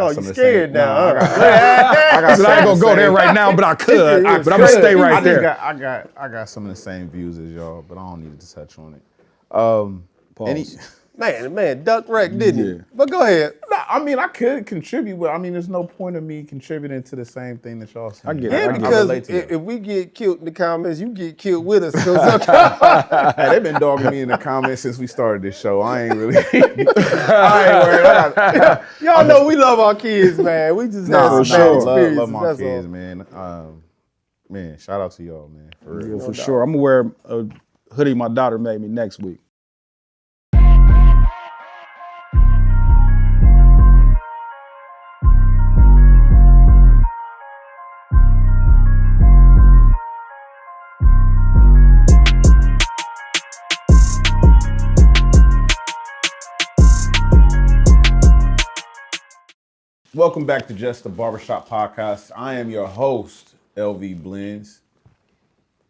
Oh, you scared now? I ain't gonna go there right now, but I could. But I'm gonna stay right there. I got some of the same views as y'all, but I don't need to touch on it. Man, duck wreck, didn't he? But go ahead. I mean, I could contribute, but I mean, there's no point of me contributing to the same thing that y'all saying. I get it. Yeah, because if we get killed in the comments, you get killed with us. Hey, they've been dogging me in the comments since we started this show. I ain't really. I ain't worried. Y'all know we love our kids, man. We just have some bad experiences. Love my kids, man. Man, shout out to y'all, man. For real. Yeah, for sure. I'm gonna wear a hoodie my daughter made me next week. Welcome back to Just the Barbershop podcast. I am your host, LV Blends.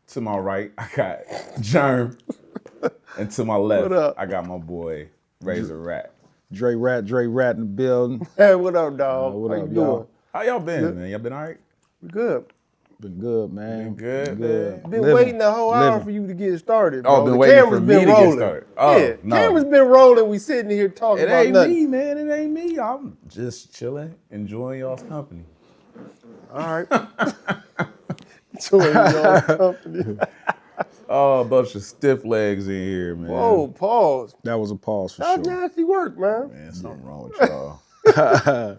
To my right, I got Germ. And to my left, I got my boy, Razor Rat. Dre Rat in the building. Hey, what up, dog? What How up, you y'all? doing? How y'all been, man? Y'all been all right? We good. Been good, man. Been waiting the whole hour for you to get started, bro. Oh, been waiting for me to get started. Oh, yeah, no. camera's been rolling. We sitting here talking about nothing. It ain't me, man. It ain't me. I'm just chilling, enjoying y'all's company. All right. Enjoying y'all's company. Oh, a bunch of stiff legs in here, man. Whoa, pause. That was a pause for That's sure. nasty work, man. Man, something wrong with y'all.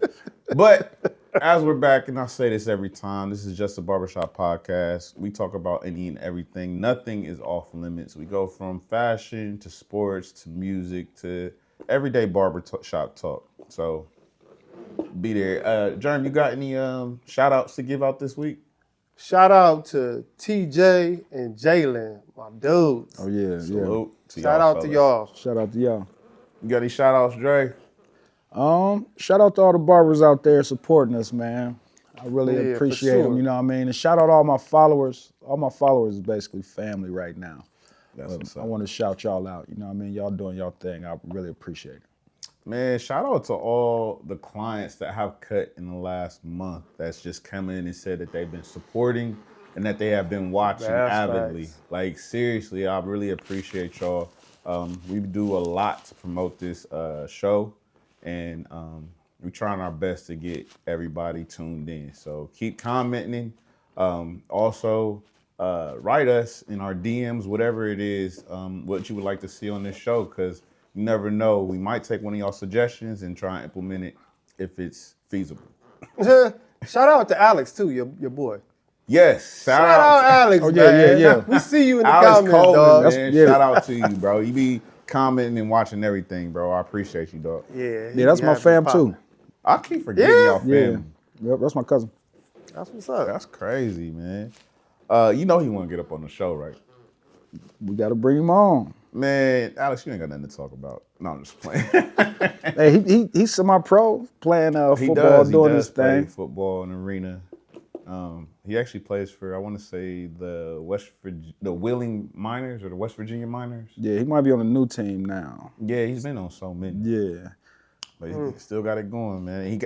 But as we're back, and I say this every time, this is Just a Barbershop podcast. We talk about any and everything. Nothing is off limits. We go from fashion to sports to music to everyday barbershop talk. So be there. Jerm, you got any shout outs to give out this week? Shout out to TJ and Jalen, my dudes. Oh yeah, Salute to Shout out to y'all. Shout out to y'all. You got any shout outs, Dre? Shout out to all the barbers out there supporting us, man. I really appreciate them, you know what I mean? And shout out all my followers. All my followers is basically family right now. That's what's up. I want to shout y'all out, you know what I mean? Y'all doing y'all thing. I really appreciate it. Man, shout out to all the clients that have cut in the last month that's just come in and said that they've been supporting and that they have been watching avidly. Facts. Like, seriously, I really appreciate y'all. We do a lot to promote this show, and we're trying our best to get everybody tuned in. So keep commenting. Also, write us in our DMs, whatever it is, what you would like to see on this show, because you never know. We might take one of y'all suggestions and try and implement it if it's feasible. Shout out to Alex, too, your boy. Yes. Shout out Alex, Oh, man. yeah. We see you in the Alex comments, Coleman, dog. man. Shout out to you, bro. You be commenting and watching everything, bro. I appreciate you, dog. Yeah, That's my fam, too. I keep forgetting y'all family. Yep, that's my cousin. That's what's up. That's crazy, man. You know he want to get up on the show, right? We got to bring him on. Man, Alex, you ain't got nothing to talk about. No, I'm just playing. Hey, he's semi-pro, playing football, doing his thing. Play football in the arena. He actually plays for, I want to say, the Wheeling Miners or the West Virginia Miners. Yeah, he might be on a new team now. Yeah, he's been on so many. Yeah. But he still got it going, man.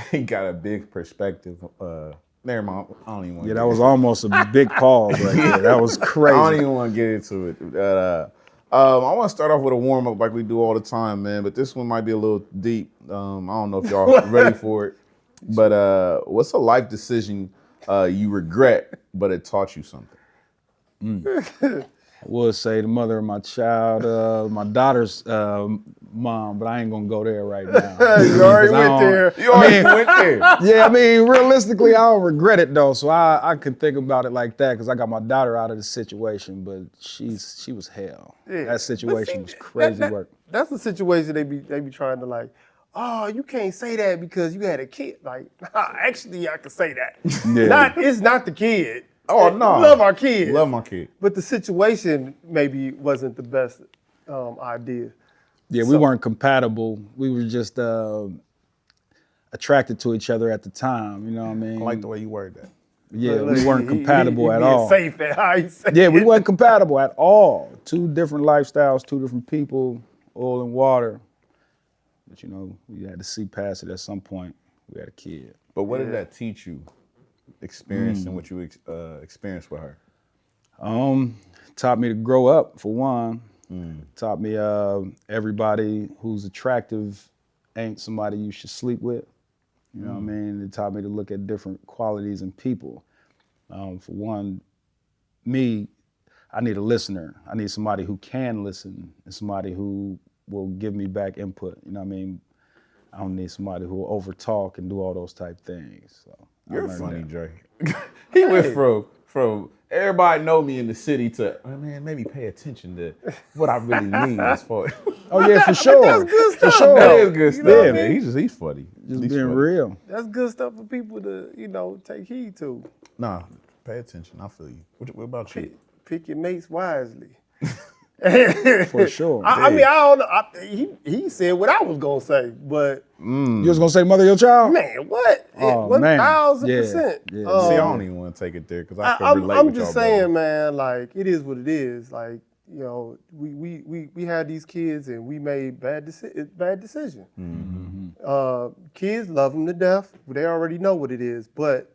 He got a big perspective. Never mind. I don't even want to. Yeah, that was almost a big pause right there. That was crazy. I don't even want to get into it. I want to start off with a warm-up like we do all the time, man. But this one might be a little deep. I don't know if y'all ready for it. But what's a life decision you regret, but it taught you something? I would say the mother of my child, my daughter's mom, but I ain't gonna go there right now. You already went there. You already went there. Yeah, I mean, realistically, I don't regret it though, so I can think about it like that because I got my daughter out of the situation, but she was hell. Yeah. That situation was crazy work. That's the situation they be trying to like, oh, you can't say that because you had a kid. Like, actually, I can say that. Yeah. It's not the kid. Oh, no. Love our kids. Love my kid. But the situation maybe wasn't the best idea. Yeah, we weren't compatible. We were just attracted to each other at the time, you know what I mean? I like the way you worded that. Yeah, we weren't compatible at all. Safe at how you say Yeah, we it. weren't compatible at all. Two different lifestyles, two different people, oil and water. But you know, we had to see past it at some point. we had a kid. But what did that teach you, experiencing what you experienced with her? Taught me to grow up, for one. Taught me everybody who's attractive ain't somebody you should sleep with. You know what I mean? It taught me to look at different qualities in people. For one, me, I need a listener. I need somebody who can listen and somebody who will give me back input. You know what I mean? I don't need somebody who will overtalk and do all those type things. So You're funny, Dre. He went from everybody know me in the city to, oh, man, maybe pay attention to what I really mean as far as. Oh yeah, for sure. That's good stuff. For sure. That is good stuff, know what I man. mean? He's funny. Just He's being funny. real. That's good stuff for people to, take heed to. Nah, pay attention. I feel you. What about you? Pick your mates wisely. For sure. I mean, I don't know. He said what I was gonna say, but You was gonna say mother your child? man, what? Oh, man. 1000%. Yeah. See, I don't even want to take it there because I can relate I'm with just y'all, saying, brother. man. Like it is what it is. Like we had these kids and we made bad decision. Kids love them to death. They already know what it is, but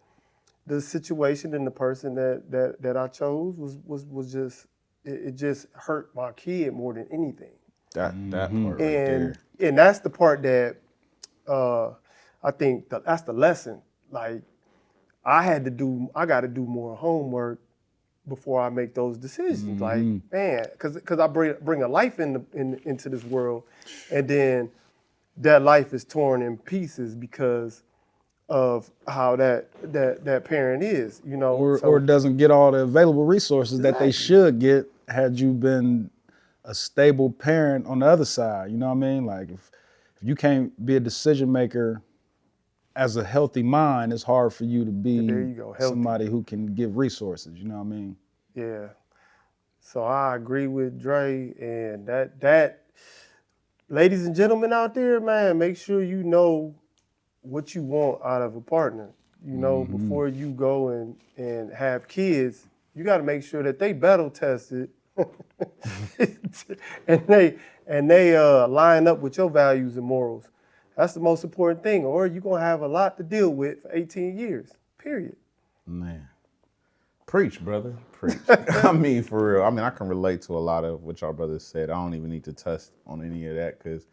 the situation and the person that I chose was just it just hurt my kid more than anything. That part right there. And that's the part that I think that's the lesson. Like I got to do more homework before I make those decisions. Like man, because I bring a life into this world, and then that life is torn in pieces because of how that parent is, Or doesn't get all the available resources that they should get had you been a stable parent on the other side. You know what I mean? Like if you can't be a decision maker as a healthy mind, it's hard for you to be somebody who can give resources. You know what I mean? Yeah. So I agree with Dre, and that ladies and gentlemen out there, man, make sure you know what you want out of a partner. Before you go and have kids, you got to make sure that they battle tested and they line up with your values and morals. That's the most important thing, or you're gonna have a lot to deal with for 18 years. Period. Man. Preach, brother. Preach. I mean, for real. I mean, I can relate to a lot of what y'all brothers said. I don't even need to touch on any of that because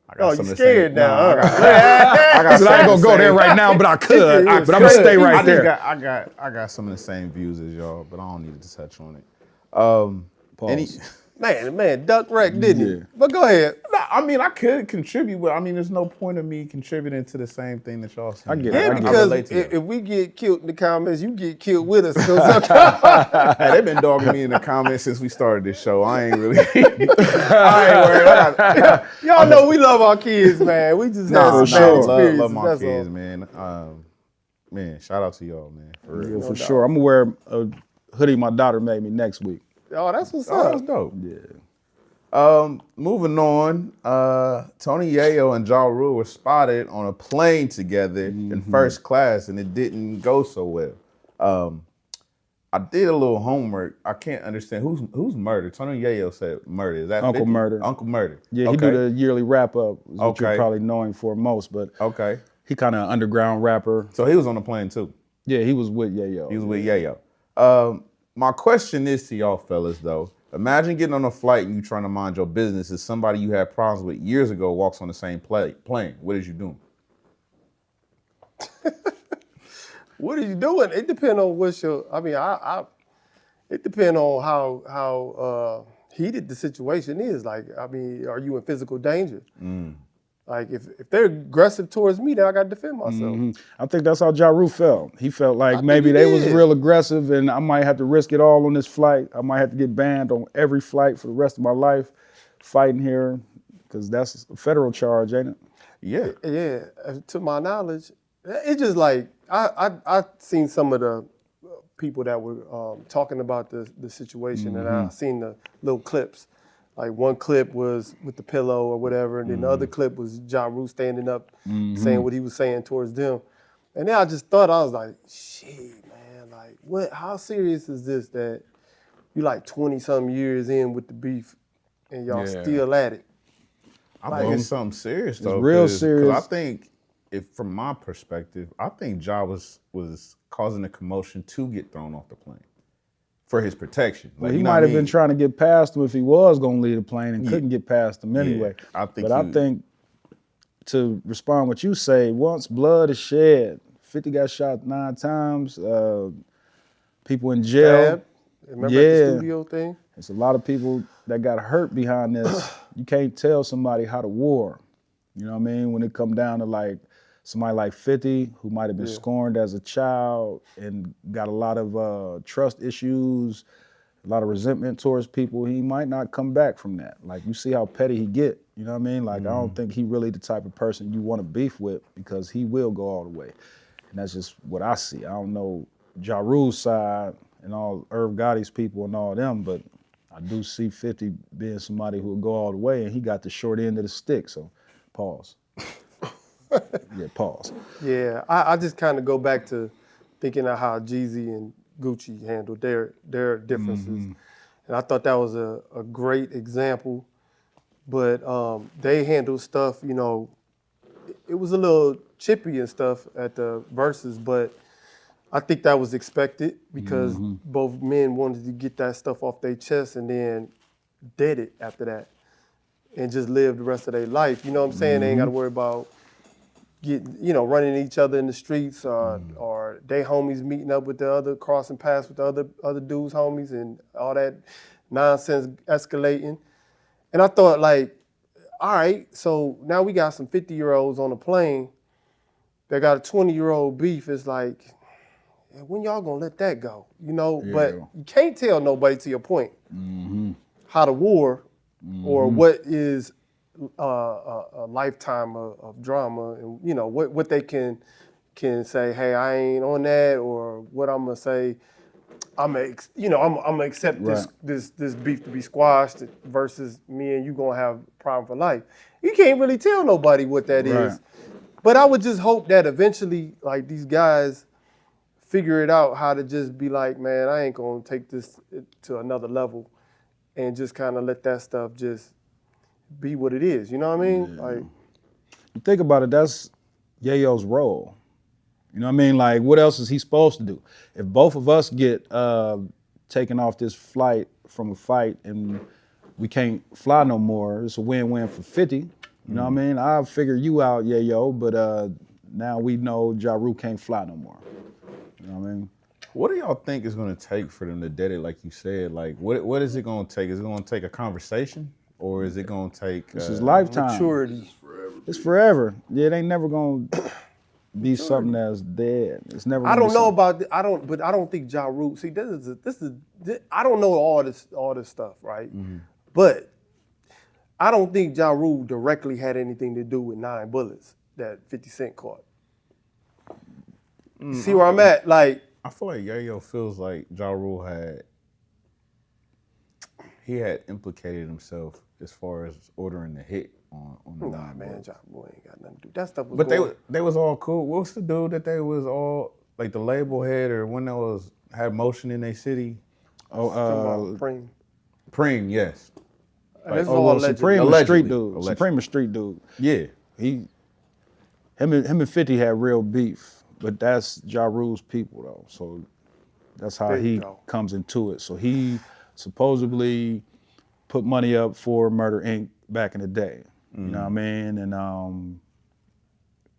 I got some you of the same. scared now, Nah, huh? I got I ain't gonna go there right now, but I could. But I'm gonna stay right there. I got some of the same views as y'all, but I don't need to touch on it. Pause. Man, duck wreck, didn't he? Yeah. But go ahead. Nah, I mean, I could contribute, but I mean, there's no point of me contributing to the same thing that y'all saying. I get it. Yeah, I because relate to that. if we get killed in the comments, you get killed with us. Hey, they've been dogging me in the comments since we started this show. I ain't really. I ain't worried. Y'all know we love our kids, man. We just have some bad experiences. Love my that's kids, all. man. Man, shout out to y'all, man. For real. Yeah, for sure. I'm gonna wear a hoodie my daughter made me next week. Oh, that's what's Oh, up. that's dope. Yeah. Moving on, Tony Yayo and Rule were spotted on a plane together in first class, and it didn't go so well. I did a little homework. I can't understand who's murder. Tony Yayo said murder. Is that Uncle 50? Murder. Uncle Murder. Yeah, he do the yearly wrap up, which Okay. you're probably knowing for most, but Okay. he kind of underground rapper. So he was on the plane too. Yeah, he was with Yayo. He was with Yayo. My question is to y'all fellas though. Imagine getting on a flight and you trying to mind your business as somebody you had problems with years ago walks on the same plane. What is you doing? What are you doing? It depends on what's your. I mean, it depends on how heated the situation is. Like, I mean, are you in physical danger? Like, if they're aggressive towards me, then I got to defend myself. I think that's how Ja Rule felt. He felt like maybe he they was did. real aggressive and I might have to risk it all on this flight. I might have to get banned on every flight for the rest of my life fighting here because that's a federal charge, ain't it? Yeah. Yeah, to my knowledge, it's just like I seen some of the people that were talking about the situation, and I seen the little clips. Like one clip was with the pillow or whatever, and then the other clip was Ja Rule standing up saying what he was saying towards them. And then I just thought, I was like, shit, man, like what? How serious is this that you like 20-something years in with the beef and y'all still at it? I think it's something serious though. real 'cause serious. I think if from my perspective, I think Ja was causing a commotion to get thrown off the plane for his protection. Well, Like, he you know what might I have mean? been trying to get past him if he was going to leave the plane and couldn't get past him anyway. I think but I think, to respond what you say, once blood is shed, 50 got shot 9 times, people in jail. Stab. Remember at the studio thing? There's a lot of people that got hurt behind this. You can't tell somebody how to war. You know what I mean? When it come down to like somebody like 50 who might have been scorned as a child and got a lot of trust issues, a lot of resentment towards people, he might not come back from that. Like, you see how petty he get, you know what I mean? Like, I don't think he really the type of person you want to beef with, because he will go all the way. And that's just what I see. I don't know Ja Rule's side and all Irv Gotti's people and all them, but I do see 50 being somebody who will go all the way, and he got the short end of the stick, so pause. Yeah, pause. Yeah, I just kind of go back to thinking of how Jeezy and Gucci handled their differences. And I thought that was a great example. But they handled stuff, you know, it was a little chippy and stuff at the verses, but I think that was expected because both men wanted to get that stuff off their chest and then dead it after that and just live the rest of their life. You know what I'm saying? They ain't got to worry about running each other in the streets or they homies meeting up with the other, crossing paths with the other dudes' homies and all that nonsense escalating. And I thought, like, all right, so now we got some 50-year-olds on a plane that got a 20-year-old beef. It's like, when y'all gonna let that go? You know, but you can't tell nobody, to your point, how to war or what is a lifetime of drama, and you know what they can say. Hey, I ain't on that, or what I'm gonna say. I'm gonna accept this beef to be squashed versus me and you gonna have a problem for life. You can't really tell nobody what that is. But I would just hope that eventually, like, these guys figure it out how to just be like, man, I ain't gonna take this to another level, and just kind of let that stuff just be what it is. You know what I mean? Yeah. Like, you think about it, that's Yayo's role. You know what I mean? Like, what else is he supposed to do? If both of us get taken off this flight from a fight and we can't fly no more, it's a win-win for 50. You know what I mean? I'll figure you out, Yayo, but now we know Ja Rule can't fly no more. You know what I mean? What do y'all think is going to take for them to dead it, like you said? Like, what is it going to take? Is it going to take a conversation, or is it going to take This is lifetime. maturity. It's forever. Yeah, it ain't never going to be something that's dead. It's never. I don't know something. about but I don't think Ja Rule. See, this is I don't know all this stuff, right? But I don't think Ja Rule directly had anything to do with 9 bullets that 50 Cent caught. See where I'm at? Like, I feel like Yayo feels like Ja Rule had implicated himself as far as ordering the hit on the nah, man, bullets. Ja Rule ain't got nothing to do. That stuff was. But they was all cool. What's the dude that they was all, like, the label head, or when they had motion in their city? Preem. Preem, yes. This is Oh, all well, allegedly. Supreme a Allegedly. street dude. Supreme a street dude. Yeah. Him and 50 had real beef, but that's Ja Rule's people though. So that's how There you he go. comes into it. So he supposedly put money up for Murder Inc. back in the day. You know what I mean? And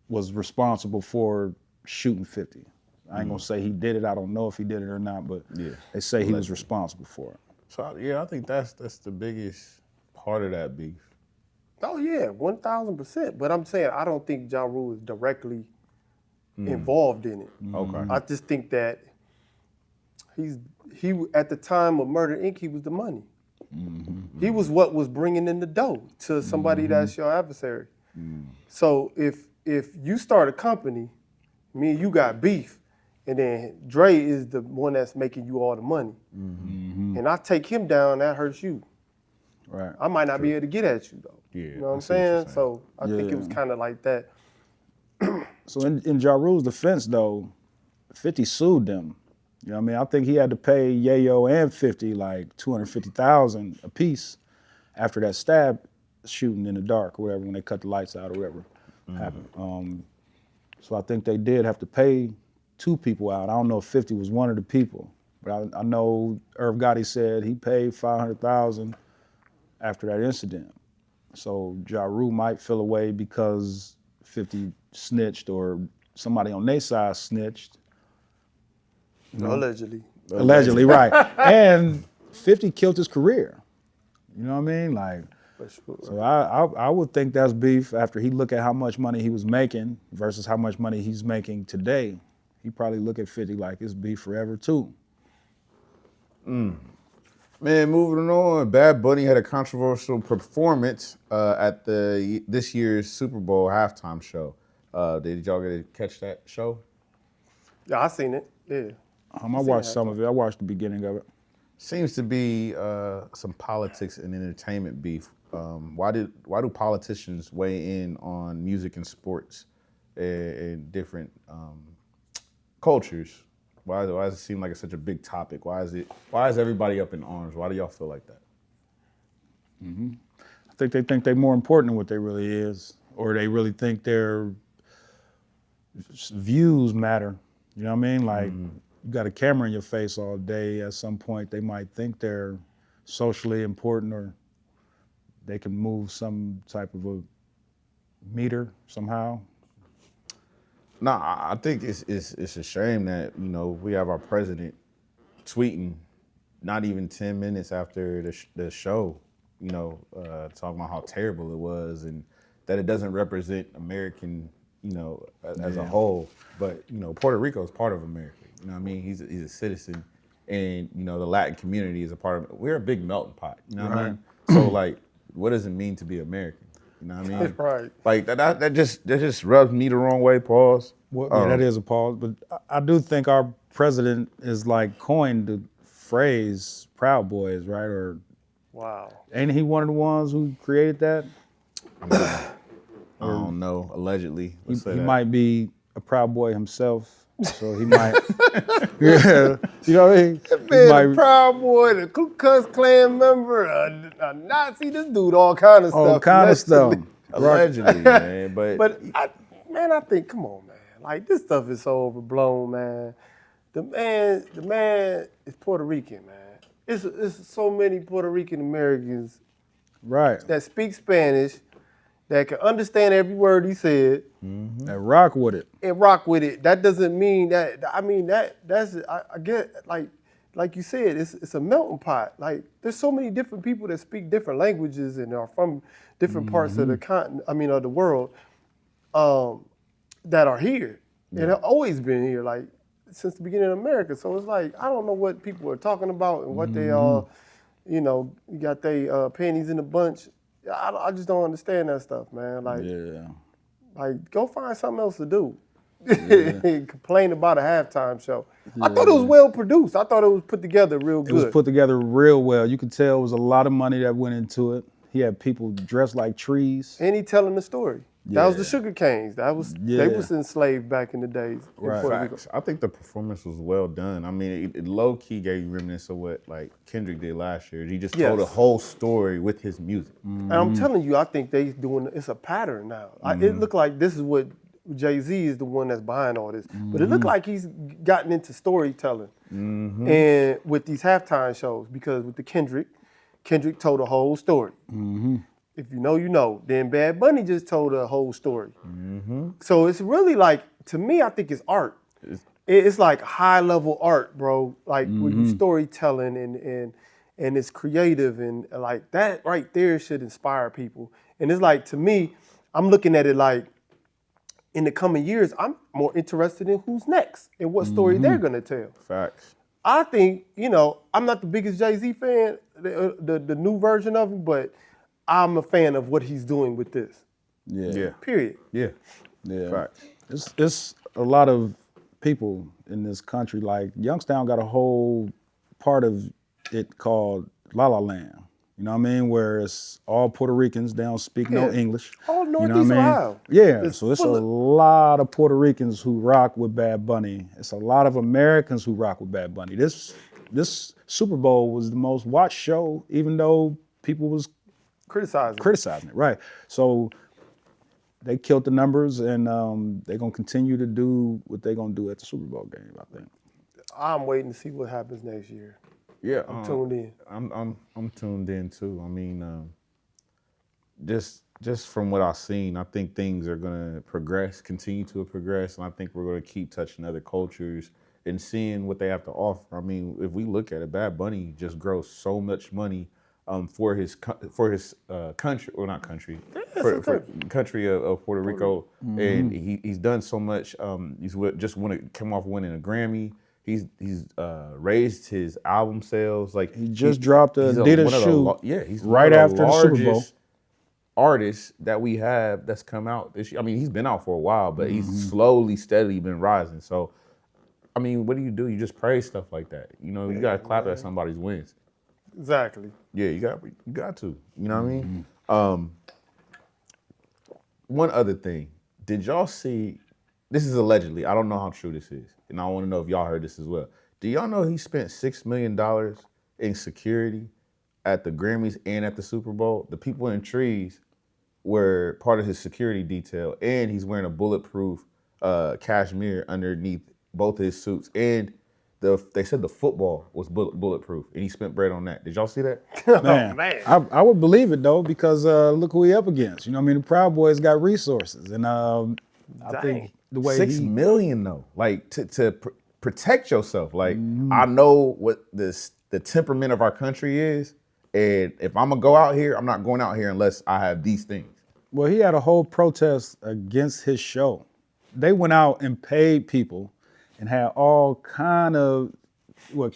was responsible for shooting 50. I ain't gonna say he did it. I don't know if he did it or not, but they say he was responsible for it. So yeah, I think that's the biggest part of that beef. Oh yeah, 1,000%. But I'm saying I don't think Ja Rule is directly involved in it. Okay. I just think that he at the time of Murder Inc. he was the money. He was what was bringing in the dough to somebody that's your adversary. So if you start a company, me and you got beef, and then Dre is the one that's making you all the money, and I take him down, that hurts you. Right. I might not be able to get at you though. Yeah, You know what I I'm see what you're saying? So I think it was kind of like that. So in Ja Rule's defense though, 50 sued them. You know what I mean? I think he had to pay Yayo and 50 like $250,000 a piece after that stab shooting in the dark or whatever, when they cut the lights out or whatever happened. So I think they did have to pay 2 people out. I don't know if 50 was one of the people, but I know Irv Gotti said he paid $500,000 after that incident. So Ja Rule might feel away because 50 snitched or somebody on their side snitched. Allegedly. Allegedly, right. And 50 killed his career. You know what I mean? Like, For sure. so I would think that's beef after he look at how much money he was making versus how much money he's making today. He probably look at 50 like it's beef forever too. Man, moving on, Bad Bunny had a controversial performance at this year's Super Bowl halftime show. Did y'all get to catch that show? Yeah, I seen it. Yeah. I watched some of it. I watched the beginning of it. Seems to be some politics and entertainment beef. Why do politicians weigh in on music and sports and different cultures? Why does it seem like it's such a big topic? Why is everybody up in arms? Why do y'all feel like that? I think they they're more important than what they really is, or they really think their views matter. You know what I mean? Like, you got a camera in your face all day. At some point, they might think they're socially important, or they can move some type of a meter somehow. No, I think it's a shame that, you know, we have our president tweeting not even 10 minutes after the show, you know, talking about how terrible it was and that it doesn't represent American, you know, as a whole. But, you know, Puerto Rico is part of America. You know what I mean? He's a citizen, and, you know, the Latin community is a part of it. We're a big melting pot. You know what I mean? So, like, what does it mean to be American? You know what I mean? Right. Like that just rubs me the wrong way. Pause. Well, yeah, that is a pause, but I do think our president is like coined the phrase "Proud Boys," right? Or Wow. ain't he one of the ones who created that? I don't know. Allegedly, let's say He that. might be a proud boy himself, so he might. Yeah, you know what I mean? He Man, might- a Proud Boy, the Ku Klux Klan member, a Nazi, this dude, all kind of stuff. all kind of stuff. Allegedly, man. But I think, come on, man. Like, this stuff is so overblown, man. The man is Puerto Rican, man. It's so many Puerto Rican Americans Right. that speak Spanish, that can understand every word he said, That rock with it. and rock with it. That doesn't mean that. I mean that's I get like you said, it's a melting pot. Like, there's so many different people that speak different languages and are from different parts of the continent. I mean, of the world, that are here and have always been here, like since the beginning of America. So it's like, I don't know what people are talking about and what they all, you know, you got they panties in a bunch. I just don't understand that stuff, man. Like, Yeah. like, go find something else to do. Complain about a halftime show. I thought it was well produced. I thought it was put together real good. It was put together real well. You could tell it was a lot of money that went into it. He had people dressed like trees. And he telling the story. That was the Yeah. sugar canes. That was they Yeah. was enslaved back in the days. in Right. Puerto Rico. facts. I think the performance was well done. I mean, it low key gave you remnants of what like Kendrick did last year. He just told a Yes. whole story with his music. And I'm telling you, I think they doing it's a pattern now. It looked like this is what J.A.B is the one that's behind all this. But it looked like he's gotten into storytelling and with these halftime shows, because with the Kendrick told a whole story. If you know, you know. Then Bad Bunny just told a whole story. So it's really like, to me, I think it's art. It's like high level art, bro. Like with you storytelling and it's creative, and like that right there should inspire people. And it's like, to me, I'm looking at it like, in the coming years, I'm more interested in who's next and what story they're gonna tell. Facts. I think, you know, I'm not the biggest Jay-Z fan, the new version of him, but I'm a fan of what he's doing with this. Yeah. Period. Yeah. Yeah. Facts. It's a lot of people in this country. Like, Youngstown got a whole part of it called La La Land. You know what I mean? Where it's all Puerto Ricans. They don't speak no Yeah. English. All You know what Northeast I mean? Ohio. Yeah. It's So it's a full of- lot of Puerto Ricans who rock with Bad Bunny. It's a lot of Americans who rock with Bad Bunny. This Super Bowl was the most watched show, even though people was Criticizing. criticizing it, right? So they killed the numbers, and they're gonna continue to do what they're gonna do at the Super Bowl game, I think. I'm waiting to see what happens next year. Yeah, I'm tuned in. I'm tuned in too. I mean, just from what I've seen, I think things are gonna progress, continue to progress, and I think we're gonna keep touching other cultures and seeing what they have to offer. I mean, if we look at it, Bad Bunny just grows so much money for his country, or not country, for country of Puerto Rico, and he's done so much. Just come off winning a Grammy. He's raised his album sales. Like he just dropped a Adidas shoe. He's right after the Super Bowl. Artist that we have that's come out this year. I mean, he's been out for a while, but he's slowly, steadily been rising. So, I mean, what do? You just praise stuff like that. You know, you gotta clap at somebody's wins. Exactly. Yeah, you got to. You know what I mean? One other thing. Did y'all see, this is allegedly, I don't know how true this is, and I want to know if y'all heard this as well. Do y'all know he spent $6 million in security at the Grammys and at the Super Bowl? The people in trees were part of his security detail, and he's wearing a bulletproof cashmere underneath both of his suits, and they said the football was bulletproof, and he spent bread on that. Did y'all see that? Man, I would believe it though, because look who he up against. You know what I mean? The Proud Boys got resources, and I think the way $6 million though, like to protect yourself. Like I know what the temperament of our country is, and if I'm gonna go out here, I'm not going out here unless I have these things. Well, he had a whole protest against his show. They went out and paid people and had all kind of,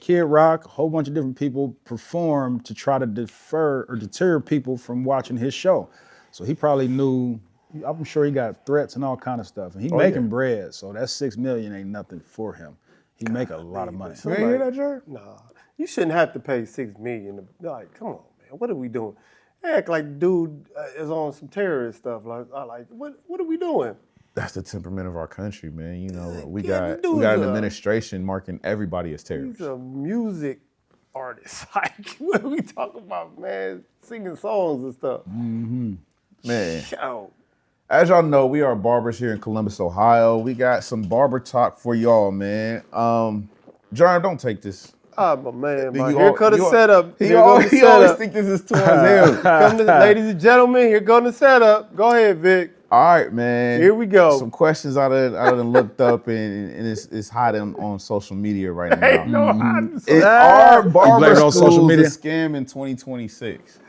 Kid Rock, a whole bunch of different people perform to try to deter people from watching his show. So he probably knew, I'm sure he got threats and all kind of stuff. And he making bread, so that $6 million ain't nothing for him. He make a lot of money. You ain't hear that, Jared? Nah, you shouldn't have to pay $6 million. Like, come on, man, what are we doing? Act like dude is on some terrorist stuff. Like, what are we doing? That's the temperament of our country, man. You know, we got an administration marking everybody as terrorists. He's a music artist. Like, what are we talking about, man? Singing songs and stuff. Man. Yo. As y'all know, we are barbers here in Columbus, Ohio. We got some barber talk for y'all, man. John, don't take this. Ah, my man, here comes the setup. He always think this is towards him. Ladies and gentlemen, here comes the setup. Go ahead, Vic. All right, man. Here we go. Some questions I done looked up, and it's hot on social media right now. Are barber schools a scam in 2026?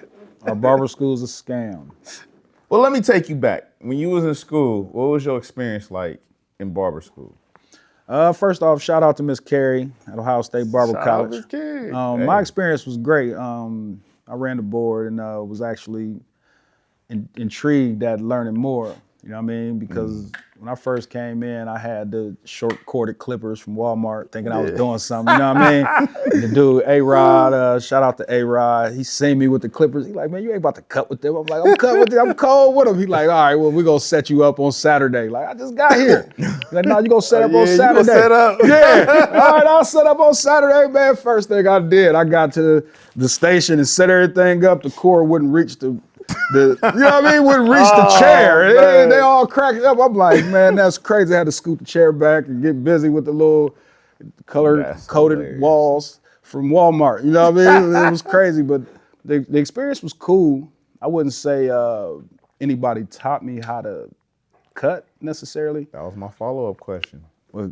Are barber schools a scam? Well, let me take you back. When you was in school, what was your experience like in barber school? First off, shout out to Miss Carey at Ohio State Barber College. My experience was great. I ran the board and was actually intrigued at learning more. You know what I mean? Because when I first came in, I had the short corded clippers from Walmart thinking I was doing something. You know what I mean? And the dude, A-Rod, shout out to A-Rod. He seen me with the clippers. He like, man, you ain't about to cut with them. I'm like, I'm cutting with them. I'm cold with them. He like, all right, well, we're going to set you up on Saturday. Like, I just got here. He like, no, you going to set up on Saturday. You gonna set up? Yeah. All right, I'll set up on Saturday, man. First thing I did, I got to the station and set everything up. The cord wouldn't reach you know what I mean? Wouldn't reach the chair. They all cracked up. I'm like, man, that's crazy. I had to scoot the chair back and get busy with the little color-coded walls from Walmart. You know what I mean? It was crazy, but the experience was cool. I wouldn't say anybody taught me how to cut necessarily. That was my follow-up question. Well,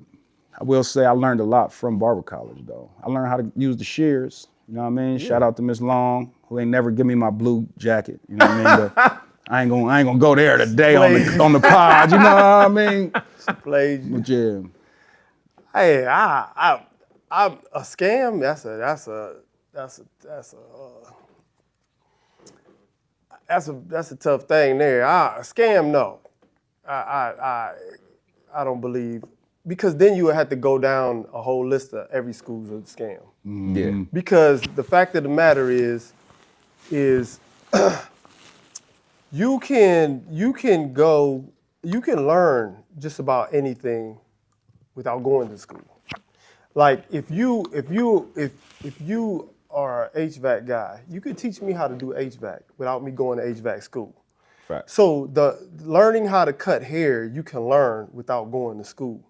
I will say I learned a lot from Barber College, though. I learned how to use the shears. You know what I mean? Yeah. Shout out to Miss Long, who ain't never give me my blue jacket. You know what I mean? But I ain't gonna go there today on the pod. You know what I mean? Played you. But yeah. Hey, I'm a scam. That's a tough thing there. A scam, no. I don't believe, because then you would have to go down a whole list of every school's a scam. Mm-hmm. Yeah. Because the fact of the matter is you can learn just about anything without going to school. Like if you are an HVAC guy, you could teach me how to do HVAC without me going to HVAC school. Facts. So the learning how to cut hair, you can learn without going to school.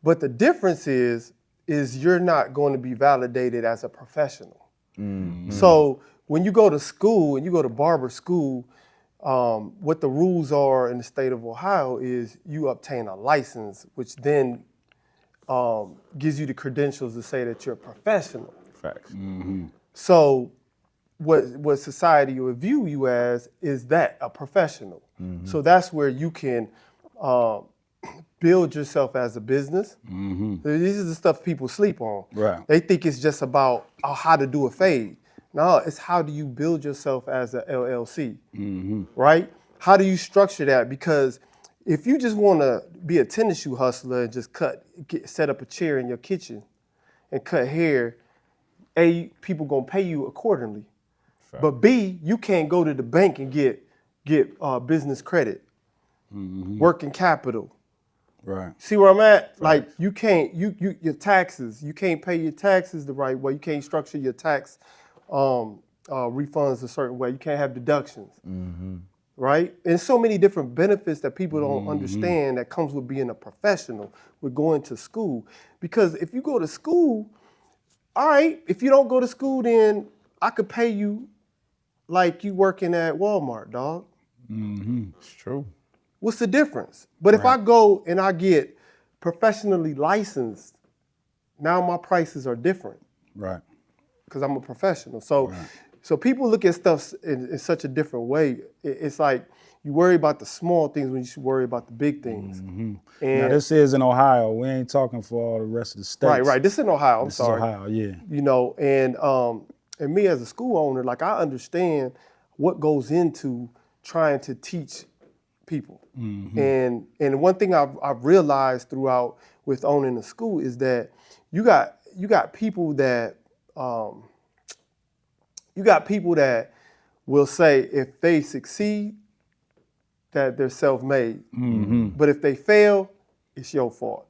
But the difference is you're not going to be validated as a professional. So when you go to school and you go to barber school, what the rules are in the state of Ohio is you obtain a license, which then gives you the credentials to say that you're a professional. Facts. So what society will view you as is that a professional. So that's where you can build yourself as a business. This is the stuff people sleep on. Right. They think it's just about how to do a fade. No, it's how do you build yourself as a LLC, right? How do you structure that? Because if you just want to be a tennis shoe hustler and just set up a chair in your kitchen and cut hair, A, people gonna pay you accordingly. But B, you can't go to the bank and get business credit, working capital. Right. See where I'm at? Like you can't, your taxes, you can't pay your taxes the right way. You can't structure your tax refunds a certain way. You can't have deductions, right? And so many different benefits that people don't understand that comes with being a professional, with going to school. Because if you go to school, all right, if you don't go to school, then I could pay you like you working at Walmart, dog. It's true. What's the difference? But if I go and I get professionally licensed, now my prices are different. Right. Because I'm a professional. So so people look at stuff in such a different way. It's like you worry about the small things when you should worry about the big things. And Now this is in Ohio. We ain't talking for all the rest of the states. right. This is in Ohio. I'm This sorry. is Ohio, yeah. You know, and me as a school owner, like I understand what goes into trying to teach people. And one thing I've realized throughout with owning a school is that you got people that will say if they succeed that they're self-made, but if they fail, it's your fault.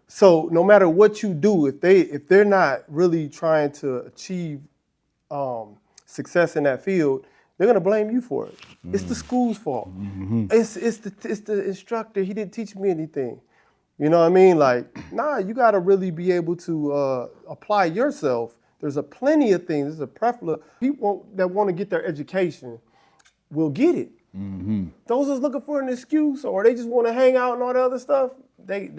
So no matter what you do, if they're not really trying to achieve success in that field, they're gonna blame you for it. It's the school's fault. It's the instructor. He didn't teach me anything. You know what I mean? Like, nah, you gotta really be able to apply yourself. There's plenty of things. There's a plethora. People that want to get their education will get it. Those that's looking for an excuse or they just want to hang out and all the other stuff, they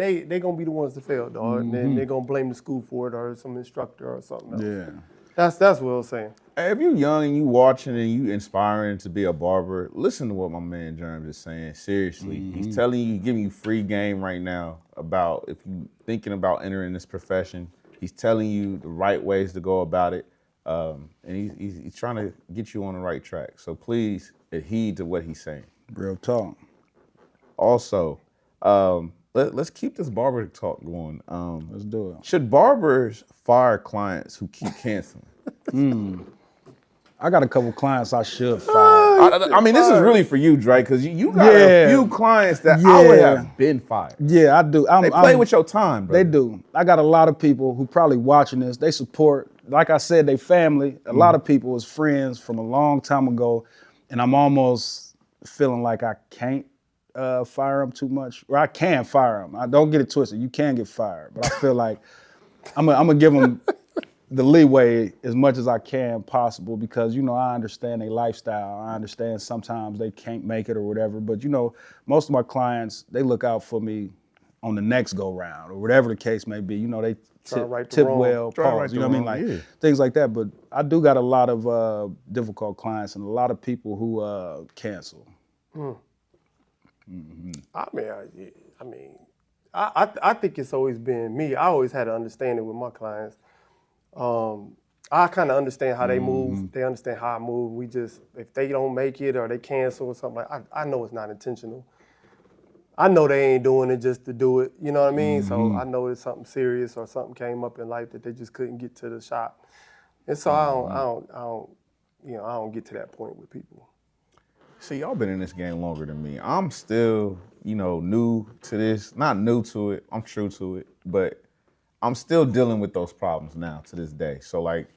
gonna be the ones to fail, dog. And then they're gonna blame the school for it or some instructor or something else. Yeah. That's what I'm saying. Hey, if you young and you watching and you inspiring to be a barber, listen to what my man Germs is saying. Seriously, he's telling you, giving you free game right now about if you thinking about entering this profession. He's telling you the right ways to go about it, and he's trying to get you on the right track. So please heed to what he's saying. Real talk. Also, let's keep this barber talk going. Let's do it. Should barbers fire clients who keep canceling? I got a couple clients I should fire. I mean, this is really for you, Drake, because you got a few clients that I would have been fired. Yeah, I do. They play with your time, bro. They do. I got a lot of people who probably watching this. They support, like I said, they family. A lot of people is friends from a long time ago, and I'm almost feeling like I can't fire them too much, or I can fire them. I don't get it twisted. You can get fired, but I feel like I'm gonna give them the leeway as much as I can possible because, you know, I understand their lifestyle. I understand sometimes they can't make it or whatever, but, you know, most of my clients, they look out for me on the next go round or whatever the case may be. You know, they tip well, pause, you know what I mean? Like things like that. But I do got a lot of difficult clients and a lot of people who cancel. I think it's always been me. I always had an understanding with my clients. I kind of understand how they move. They understand how I move. We just, if they don't make it or they cancel or something, I know it's not intentional. I know they ain't doing it just to do it. You know what I mean? So I know it's something serious or something came up in life that they just couldn't get to the shop. And so I don't get to that point with people. See, y'all been in this game longer than me. I'm still, new to this. Not new to it. I'm true to it, but I'm still dealing with those problems now to this day. So like,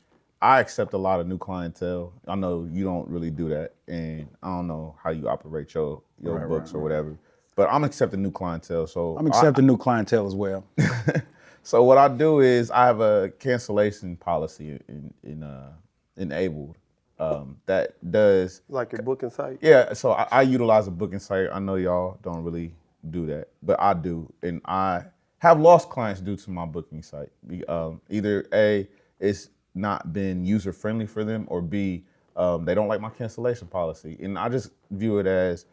I accept a lot of new clientele. I know you don't really do that, and I don't know how you operate your books or whatever. But I'm accepting new clientele. So I'm accepting new clientele as well. So what I do is I have a cancellation policy enabled that does Like your booking site? yeah. So I utilize a booking site. I know y'all don't really do that, but I do, and I have lost clients due to my booking site. Either A, it's not been user friendly for them, or B, they don't like my cancellation policy, and I just view it as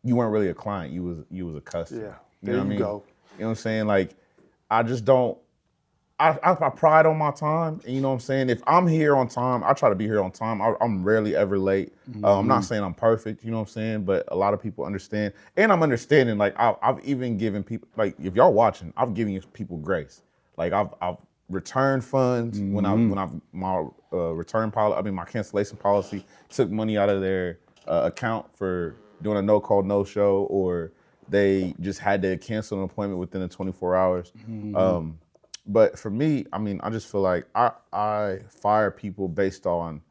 you weren't really a client. You was a customer. Yeah, You know what I mean? go. You know what I'm saying? Like, I just don't. I pride on my time. And you know what I'm saying? If I'm here on time, I try to be here on time. I'm rarely ever late. I'm not saying I'm perfect. You know what I'm saying? But a lot of people understand, and I'm understanding. Like, I've even given people, like, if y'all watching, I've given people grace. Like, I've returned funds when my return policy. I mean, my cancellation policy took money out of their account for doing a no call, no show, or they just had to cancel an appointment within the 24 hours. But for me, I mean, I just feel like I fire people based on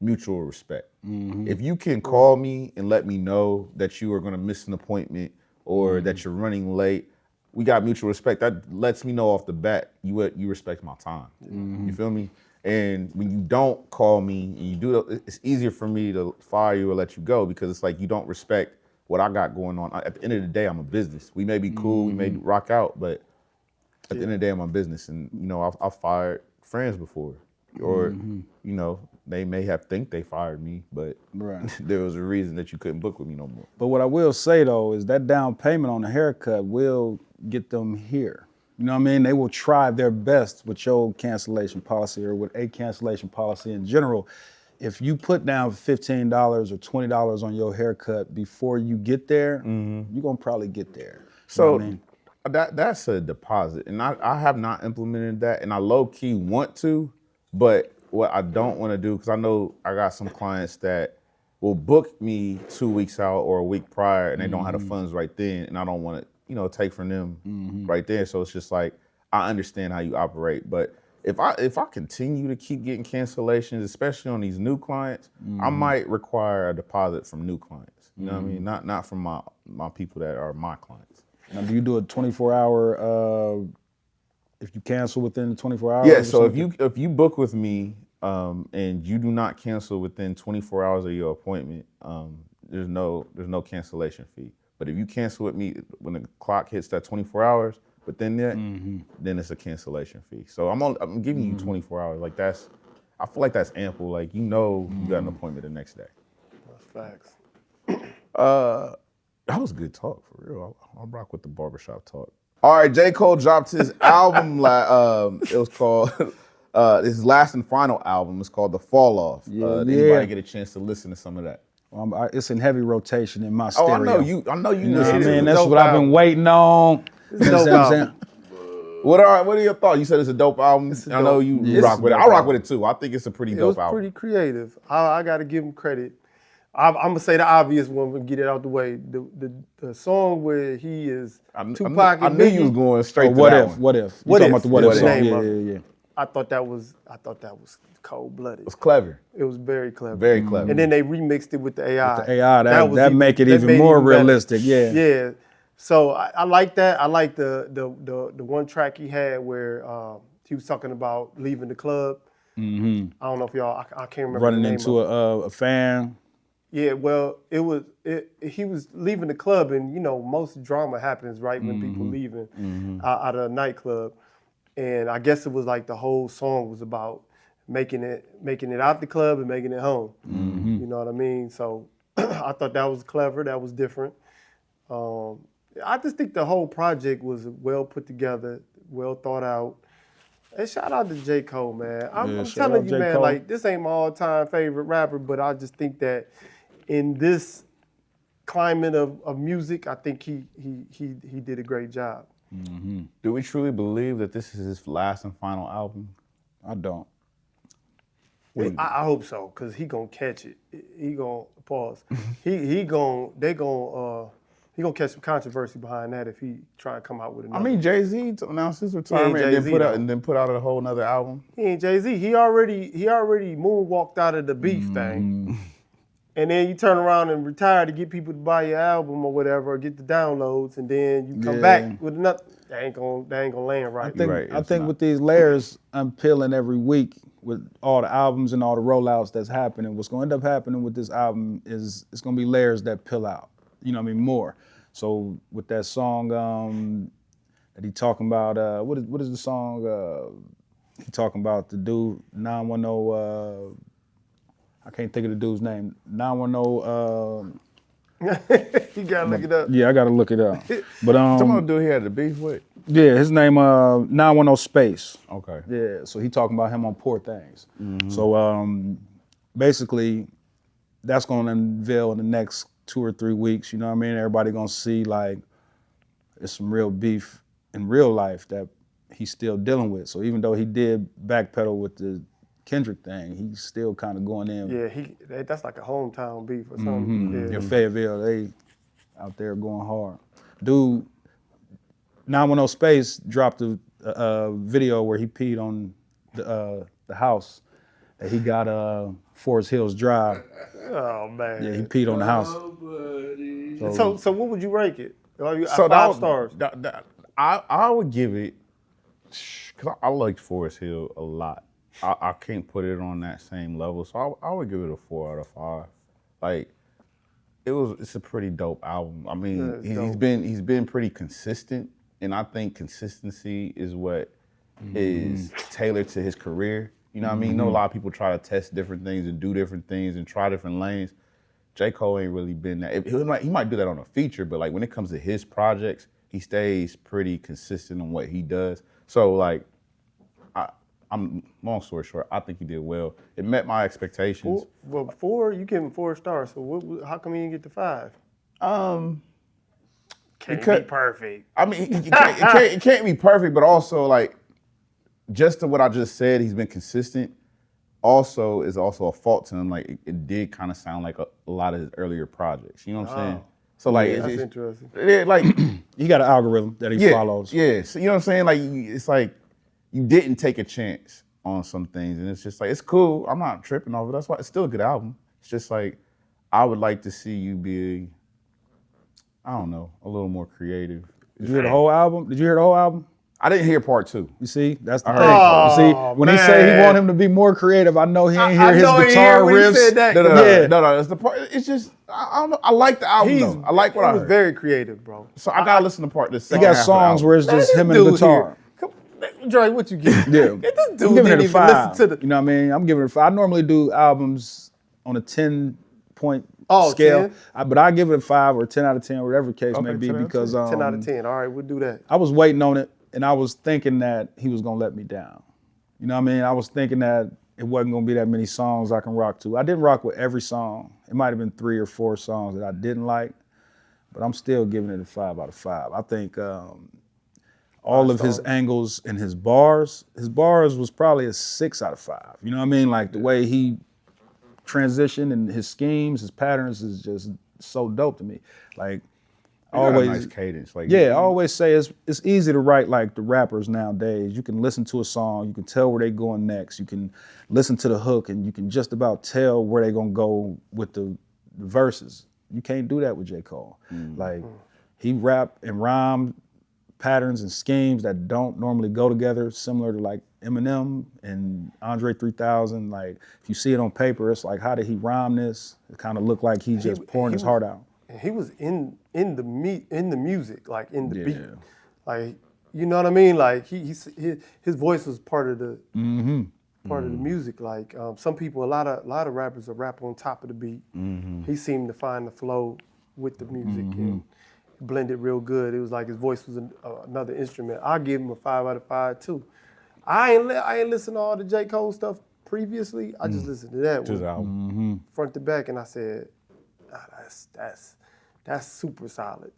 mutual respect. If you can call me and let me know that you are going to miss an appointment or that you're running late, we got mutual respect. That lets me know off the bat you respect my time. You feel me? And when you don't call me and you do that, it's easier for me to fire you or let you go, because it's like you don't respect what I got going on. At the end of the day, I'm a business. We may be cool, we may rock out, but at the end of the day, I'm a business. And, you know, I've fired friends before. Or, you know, they may have think they fired me, but there was a reason that you couldn't book with me no more. But what I will say, though, is that down payment on the haircut will get them here. You know what I mean? They will try their best with your cancellation policy or with a cancellation policy in general. If you put down $15 or $20 on your haircut before you get there, you're going to probably get there. So you know what I mean? That's a deposit. And I have not implemented that, and I low-key want to, but what I don't want to do, because I know I got some clients that will book me 2 weeks out or a week prior, and they don't have the funds right then, and I don't want to, you know, take from them right there. So it's just like, I understand how you operate, but if I continue to keep getting cancellations, especially on these new clients, I might require a deposit from new clients. You know what I mean? Not from my people that are my clients. Now, do you do a 24-hour, if you cancel within the 24 hours? Yeah, so if you book with me and you do not cancel within 24 hours of your appointment, there's no cancellation fee. But if you cancel with me when the clock hits that 24 hours, within that, then it's a cancellation fee. So I'm giving you 24 hours. Like, I feel like that's ample. Like, you know, you got an appointment the next day. That's facts. That was good talk, for real. I'll rock with the barbershop talk. All right, J. Cole dropped his album. It was called, his last and final album. It's called The Fall Off. Did anybody get a chance to listen to some of that? It's in heavy rotation in my stereo. Oh, I know you listen to it. Man, that's what I've been waiting on. It's a dope album. What are your thoughts? You said it's a dope album. I know you rock with it. I rock with it too. I think it's a pretty dope album. It was pretty creative. I got to give him credit. I'm gonna say the obvious one, but get it out the way. The song where he is Tupac and I knew Biggie, you was going straight to What that If? one. What If? You What talking If? about the What If That's the song? name of it. Yeah. I thought that was cold blooded. It was clever. It was very clever. Very clever. And then they remixed it with the AI. The AI, that make it even made more better. realistic. Yeah. Yeah. So I like that. I like the one track he had where he was talking about leaving the club. I don't know if y'all. I can't remember. Running the name into of it. a fan. Yeah, well, he was leaving the club, and you know most drama happens right when people leaving out of a nightclub, and I guess it was like the whole song was about making it out the club and making it home. You know what I mean? So I thought that was clever. That was different. I just think the whole project was well put together, well thought out. And shout out to J. Cole, man. I'm telling you, man, like this ain't my all-time favorite rapper, but I just think that in this climate of music, I think he did a great job. Do we truly believe that this is his last and final album? I don't. I hope so, cause he gonna catch it. He gonna pause. They gonna He gonna catch some controversy behind that if he try to come out with another. I mean, Jay-Z announced his retirement and Jay-Z, then put out a whole nother album. He ain't Jay-Z. He already moonwalked out of the beef thing. And then you turn around and retire to get people to buy your album or whatever, or get the downloads, and then you come back with another. That ain't gonna land right. I think with these layers I'm peeling every week with all the albums and all the rollouts that's happening, what's gonna end up happening with this album is it's gonna be layers that peel out. You know what I mean? More. So with that song that he talking about, what is the song? He talking about the dude 910. I can't think of the dude's name. 910. You gotta look it up. Yeah, I gotta look it up. But Talking about the dude he had the beef with. yeah, his name 910 Space. Okay. Yeah, so he talking about him on Poor Things. So basically, that's gonna unveil in the next 2 or 3 weeks. You know what I mean? Everybody gonna see like there's some real beef in real life that he's still dealing with. So even though he did backpedal with the Kendrick thing, he's still kind of going in. Yeah, that's like a hometown beef or something. In Fayetteville, they out there going hard. Dude, 910 Space dropped a video where he peed on the house that he got Forest Hills Drive. Oh man. Yeah, he peed on the house. So what would you rank it? So 5 stars. I would give it, cause I liked Forest Hill a lot. I can't put it on that same level, so I would give it a 4 out of 5. Like, it's a pretty dope album. I mean, he's been pretty consistent, and I think consistency is what is tailored to his career. You know what I mean? You know, a lot of people try to test different things and do different things and try different lanes. J. Cole ain't really been that. He might do that on a feature, but like when it comes to his projects, he stays pretty consistent on what he does. So like, I'm long story short, I think he did well. It met my expectations. Well, 4, you give him 4 stars. So how come you didn't get the 5? Can't be perfect. I mean, it can't be perfect, but also like, just to what I just said, he's been consistent. Also, is also a fault to him. Like it did kind of sound like a lot of his earlier projects. You know what I'm saying? So like, That's interesting. Like He got an algorithm that he follows. Yeah, so you know what I'm saying? Like it's like you didn't take a chance on some things, and it's just like it's cool. I'm not tripping over it. That's why it's still a good album. It's just like I would like to see you be, I don't know, a little more creative. Did you hear the whole album? Did you hear the whole album? I didn't hear part 2. You see, that's the thing. You see, when he say he want him to be more creative, I know he ain't hear his guitar riffs. No, that's the part. It's just I don't know. I like the album though. I like what I heard. He was very creative, bro. So I gotta listen to part this. He got songs where it's just him and the guitar. Dre, what you get? Yeah, This dude I'm giving didn't it a even 5. listen to the. You know what I mean? I'm giving it a 5. I normally do albums on a 10-point Oh, scale, 10? but I give it a 5 or 10 out of 10, whatever the case may be, 10 out of because 10 out of 10. All right, we'll do that. I was waiting on it, and I was thinking that he was gonna let me down. You know what I mean? I was thinking that it wasn't gonna be that many songs I can rock to. I didn't rock with every song. It might have been 3 or 4 songs that I didn't like, but I'm still giving it a 5 out of 5. I think all of his angles and his bars was probably a 6 out of 5. You know what I mean? Like the way he transitioned and his schemes, his patterns is just so dope to me. Like always nice cadence. Like I always say it's easy to write like the rappers nowadays. You can listen to a song, you can tell where they going next. You can listen to the hook, and you can just about tell where they gonna go with the verses. You can't do that with J. Cole. Like he rap and rhyme patterns and schemes that don't normally go together, similar to like Eminem and Andre 3000. Like if you see it on paper, it's like, how did he rhyme this? It kind of looked like he just pouring his heart out. And he was in the music, like in the beat, like you know what I mean. Like his voice was part of the part of the music. Like some people, a lot of rappers will rap on top of the beat. He seemed to find the flow with the music and blend it real good. It was like his voice was another instrument. I'll give him a 5 out of 5 too. I ain't listened to all the J. Cole stuff previously. I just listened to that one front to back, and I said, that's super solid.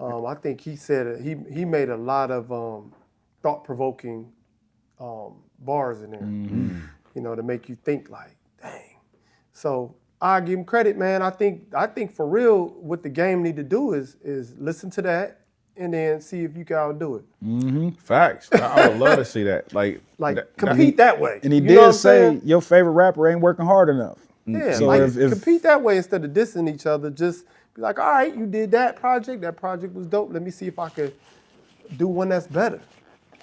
I think he said he made a lot of thought-provoking bars in there, you know, to make you think like, dang. So I give him credit, man. I think for real, what the game need to do is listen to that and then see if you can outdo it. Facts. I would love to see that. Like compete that way. And he You know what did I'm say saying? your favorite rapper ain't working hard enough. Yeah, So like if compete that way instead of dissing each other. Just be like, all right, you did that project. That project was dope. Let me see if I could do one that's better.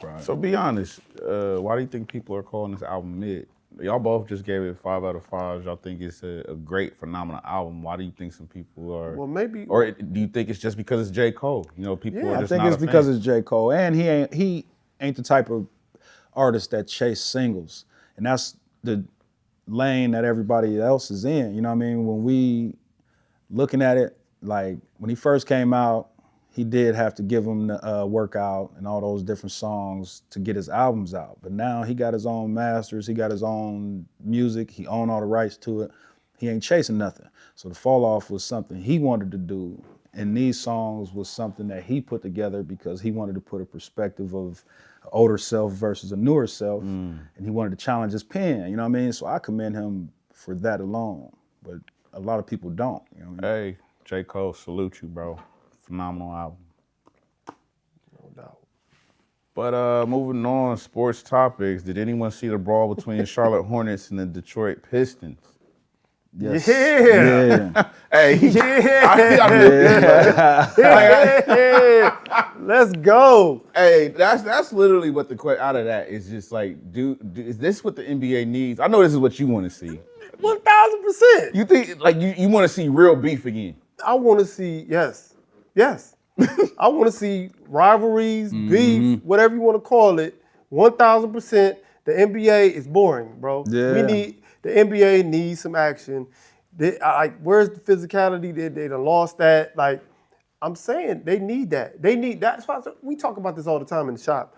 Right. So be honest, why do you think people are calling this album mid? Y'all both just gave it 5 out of 5. Y'all think it's a great, phenomenal album. Why do you think some people are? Well, maybe. Or do you think it's just because it's J. Cole? You know, people Yeah, are I just think not it's a because fan. it's J. Cole, and he ain't the type of artist that chase singles, and that's the lane that everybody else is in. You know what I mean? When we looking at it, like when he first came out, he did have to give him the workout and all those different songs to get his albums out. But now he got his own masters, he got his own music, he owned all the rights to it. He ain't chasing nothing. So the fall off was something he wanted to do. And these songs was something that he put together because he wanted to put a perspective of an older self versus a newer self. And he wanted to challenge his pen, you know what I mean? So I commend him for that alone. But a lot of people don't, you know what I mean? Hey, J. Cole, salute you, bro. Phenomenal album. No doubt. But moving on, sports topics. Did anyone see the brawl between Charlotte Hornets and the Detroit Pistons? Yes. Yeah. Hey, Yeah. Let's go. Hey, that's literally what the question out of that is just like, is this what the NBA needs? I know this is what you want to see. 1000%. You think like you want to see real beef again? I want to see, yes. I want to see rivalries, beef, whatever you want to call it. 1000%. The NBA is boring, bro. Yeah. The NBA needs some action. Where's the physicality? They done lost that. Like, I'm saying they need that. That's why we talk about this all the time in the shop.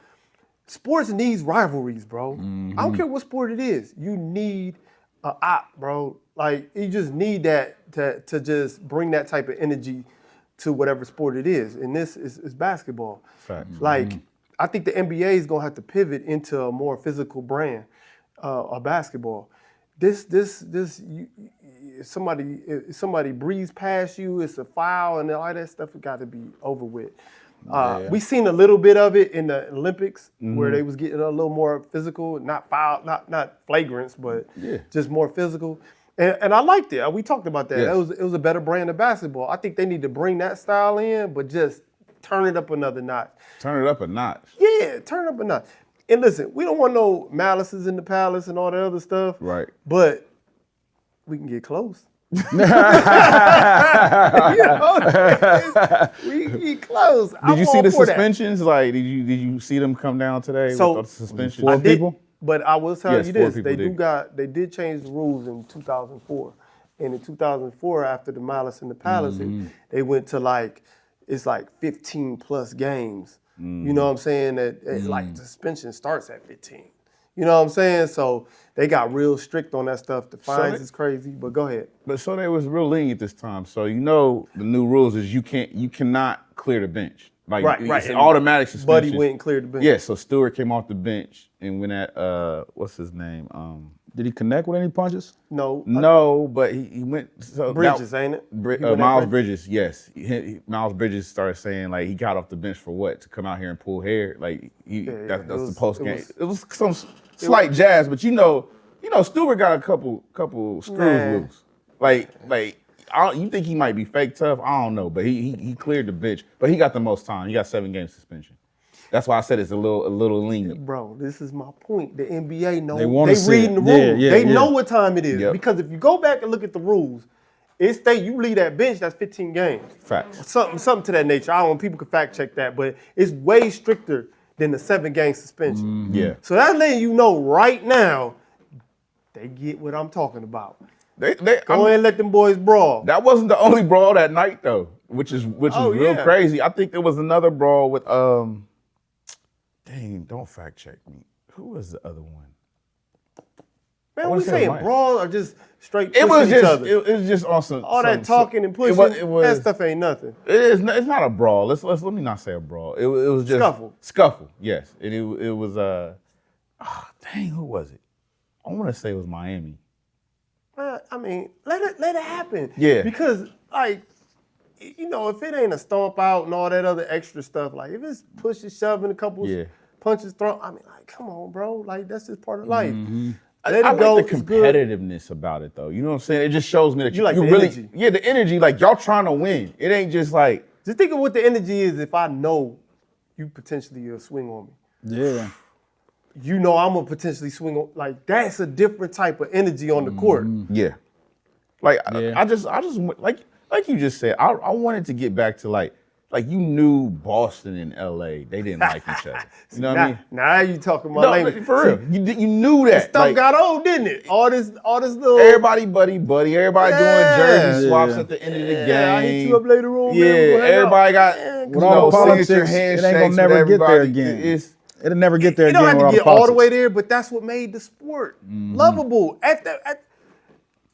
Sports needs rivalries, bro. I don't care what sport it is. You need a op, bro. Like, you just need that to just bring that type of energy to whatever sport it is. And this is basketball. Facts. Like, I think the NBA is gonna have to pivot into a more physical brand of basketball. If somebody breezes past you, it's a foul, and all that stuff has got to be over with. We seen a little bit of it in the Olympics where they was getting a little more physical, not foul, not flagrants, but just more physical. And I liked it. We talked about that. Yes. It was a better brand of basketball. I think they need to bring that style in, but just turn it up another notch. Turn it up a notch. Yeah, turn it up a notch. And listen, we don't want no malices in the palace and all that other stuff. Right. But we can get close. We can get close. Did you see the suspensions? Like, did you see them come down today So, with the suspensions? Four people? But I will tell Yes, you 4 this: people they did change the rules in 2004, and in 2004, after the malice in the palace, they went to it's 15 plus games. You know what I'm saying? Like the suspension starts at 15. You know what I'm saying? So they got real strict on that stuff. The fines is crazy, but go ahead. But so they was real lenient this time. So you know the new rules is you cannot clear the bench. Like Right. it's an automatic suspension. Buddy went and cleared the bench. Yeah, so Stewart came off the bench and went at what's his name? Did he connect with any punches? No. But he went so Bridges, ain't it? He went at Miles Bridges, yes. Miles Bridges started saying like he got off the bench for what? To come out here and pull hair? Like that's the post game. It was some slight jazz, but you know Stewart got a couple screws loose. Like you think he might be fake tough? I don't know, but he cleared the bench. But he got the most time. He got 7 game suspension. That's why I said it's a little lenient. Bro, this is my point. The NBA knows They reading the rules. Yeah, they know what time it is. Yep. Because if you go back and look at the rules, it states you leave that bench, that's 15 games. Facts. Something to that nature. I don't know, people can fact check that, but it's way stricter than the 7 game suspension. Yeah. So that's letting you know right now, they get what I'm talking about. Go ahead and let them boys brawl. That wasn't the only brawl that night though, which is real crazy. I think there was another brawl with dang, don't fact check me. Who was the other one? Man, we saying brawl or just straight It was pushing each just other? it was just on some All that talking and pushing, that stuff ain't nothing. It's not a brawl. Let me not say a brawl. It was just Scuffle, yes. And it was dang, who was it? I want to say it was Miami. I mean, let it happen. Yeah. Because like, you know, if it ain't a stomp out and all that other extra stuff, like if it's pushing, shoving, a couple punches thrown, I mean, like, come on, bro. Like that's just part of life. Let I it go. like the It's good. competitiveness about it, though. You know what I'm saying? It just shows me that You like the really, energy. yeah, the energy. Like y'all trying to win. It ain't just like. Just think of what the energy is. If I know you potentially you'll swing on me, Yeah. you know I'm gonna potentially swing on. Like that's a different type of energy on the court. Yeah. Like Yeah. I just like you just said, I wanted to get back to like you knew Boston and LA, they didn't like each other. You know what I mean? Now you talking about No, language. for real. You knew that. Stuff Like, got old, didn't it? All this little. everybody buddy, everybody doing jersey swaps Yeah. at the end of the game. Yeah, I hit you up later on. Yeah, man. We're gonna hang everybody out. got Man, With come all on, the man. politics, signature it ain't handshakes gonna never with get there everybody. again. It'll never get there It again. don't have to without get all the politics. way there, but that's what made the sport lovable.